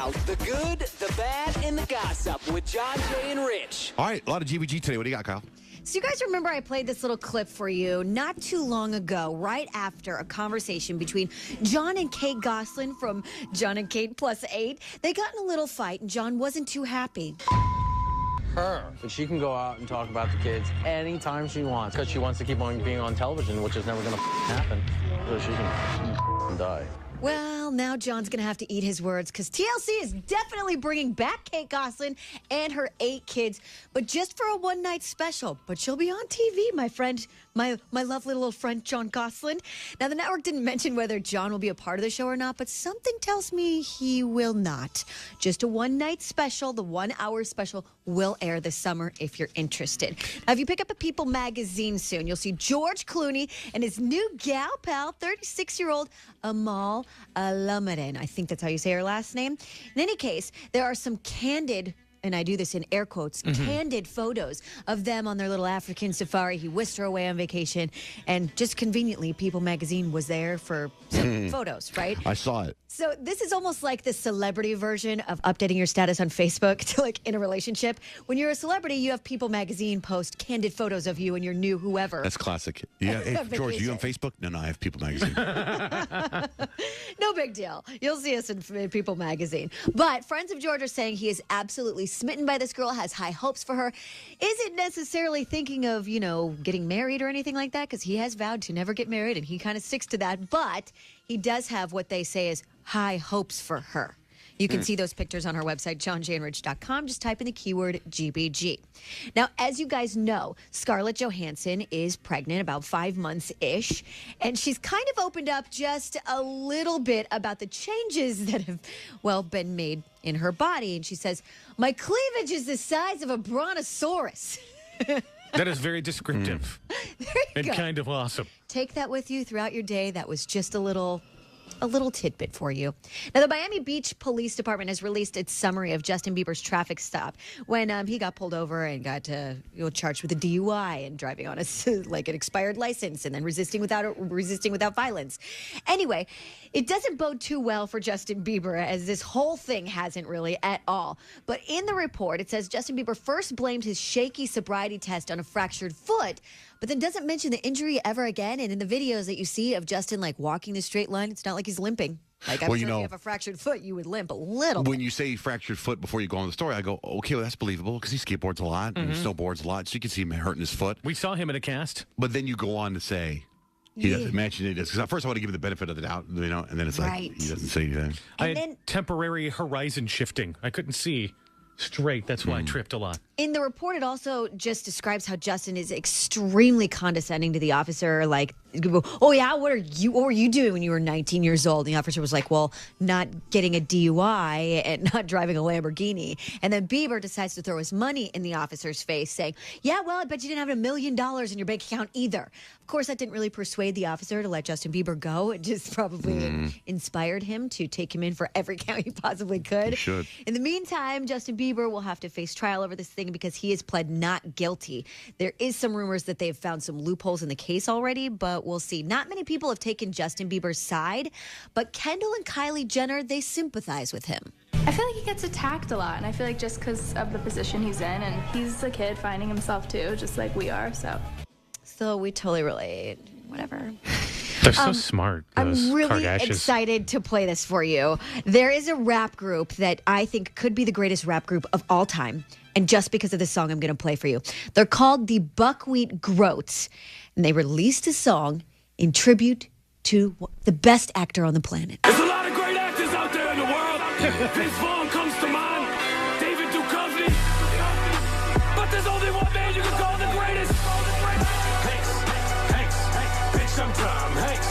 now, the good, the bad, and the gossip with John, Jay, and Rich. All right, a lot of GBG today. What do you got, Kyle? So you guys remember I played this little clip for you not too long ago, right after a conversation between John and Kate Gosselin from John and Kate Plus 8. They got in a little fight, and John wasn't too happy. But she can go out and talk about the kids anytime she wants because she wants to keep on being on television, which is never going to happen. So she can die. Well, now John's going to have to eat his words because TLC is definitely bringing back Kate Gosselin and her 8 kids, but just for a one-night special. But she'll be on TV, my friend, my lovely little friend, John Gosselin. Now, the network didn't mention whether John will be a part of the show or not, but something tells me he will not. Just a one-night special. The 1-hour special will air this summer if you're interested. Now, if you pick up a People magazine soon, you'll see George Clooney and his new gal pal, 36-year-old Amal Alamaden. I think that's how you say her last name. In any case, there are some candid, and I do this in air quotes, candid photos of them on their little African safari. He whisked her away on vacation, and just conveniently, People magazine was there for some photos, right? I saw it. So this is almost like the celebrity version of updating your status on Facebook to like in a relationship. When you're a celebrity, you have People magazine post candid photos of you and your new whoever. That's classic. Yeah, hey, George, you on Facebook? No, I have People magazine. No big deal. You'll see us in People magazine. But friends of George are saying he is absolutely smitten by this girl, has high hopes for her. Isn't necessarily thinking of, getting married or anything like that because he has vowed to never get married and he kind of sticks to that. But he does have what they say is high hopes for her. You can see those pictures on our website, johnjandrich.com. Just type in the keyword GBG. Now, as you guys know, Scarlett Johansson is pregnant, about 5 months-ish, and she's kind of opened up just a little bit about the changes that have, been made in her body. And she says, "My cleavage is the size of a brontosaurus." That is very descriptive and kind of awesome. Take that with you throughout your day. That was just a little tidbit for you. Now, the Miami Beach Police Department has released its summary of Justin Bieber's traffic stop when he got pulled over and got charged with a DUI and driving on an expired license and then resisting without violence. Anyway, it doesn't bode too well for Justin Bieber as this whole thing hasn't really at all. But in the report, it says Justin Bieber first blamed his shaky sobriety test on a fractured foot, but then doesn't mention the injury ever again. And in the videos that you see of Justin walking the straight line, it's not like he's limping. I'm sure if you have a fractured foot, you would limp a little. When you say fractured foot before you go on the story, I go, okay, well, that's believable because he skateboards a lot and snowboards a lot, so you can see him hurting his foot. We saw him in a cast. But then you go on to say he doesn't mention it. Because at first I want to give him the benefit of the doubt, and then it's like he doesn't say anything. I had temporary horizon shifting. I couldn't see straight. That's why I tripped a lot. In the report, it also just describes how Justin is extremely condescending to the officer. Like, "Oh yeah, what were you doing when you were 19 years old?" And the officer was like, "Well, not getting a DUI and not driving a Lamborghini." And then Bieber decides to throw his money in the officer's face, saying, "Yeah, well, I bet you didn't have $1 million in your bank account either." Of course, that didn't really persuade the officer to let Justin Bieber go. It just probably inspired him to take him in for every count he possibly could. He should. In the meantime, Justin Bieber will have to face trial over this thing because he has pled not guilty. There is some rumors that they've found some loopholes in the case already, but we'll see. Not many people have taken Justin Bieber's side, but Kendall and Kylie Jenner, they sympathize with him. I feel like he gets attacked a lot, and I feel like just because of the position he's in, and he's a kid finding himself too, just like we are, So we totally relate. Whatever. They're so smart. I'm really Kardashians. excited to play this for you. There is a rap group that I think could be the greatest rap group of all time. And just because of this song, I'm going to play for you. They're called the Buckwheat Groats. And they released a song in tribute to the best actor on the planet. There's a lot of great actors out there in the world. Vince Vaughn comes to mind. David Duchovny. But there's only one man you can call the greatest. Hanks, bitch, I'm Tom Hanks.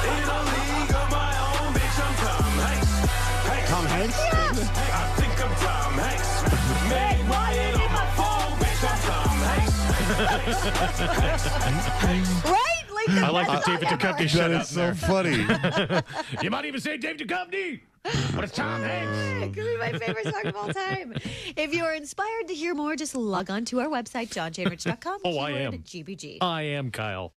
In a league of my own, bitch, I'm Tom Hanks. Tom Hanks? I think I'm Tom Hanks. Made my head on my phone, bitch, I'm Tom Hanks. Right? I like the David Duchovny shut That up is so there. funny. You might even say David Duchovny. But it's Tom Hanks. It could be my favorite song of all time. If you are inspired to hear more, just log on to our website, johnjandrich.com. Oh, I am. GBG. I am Kyle.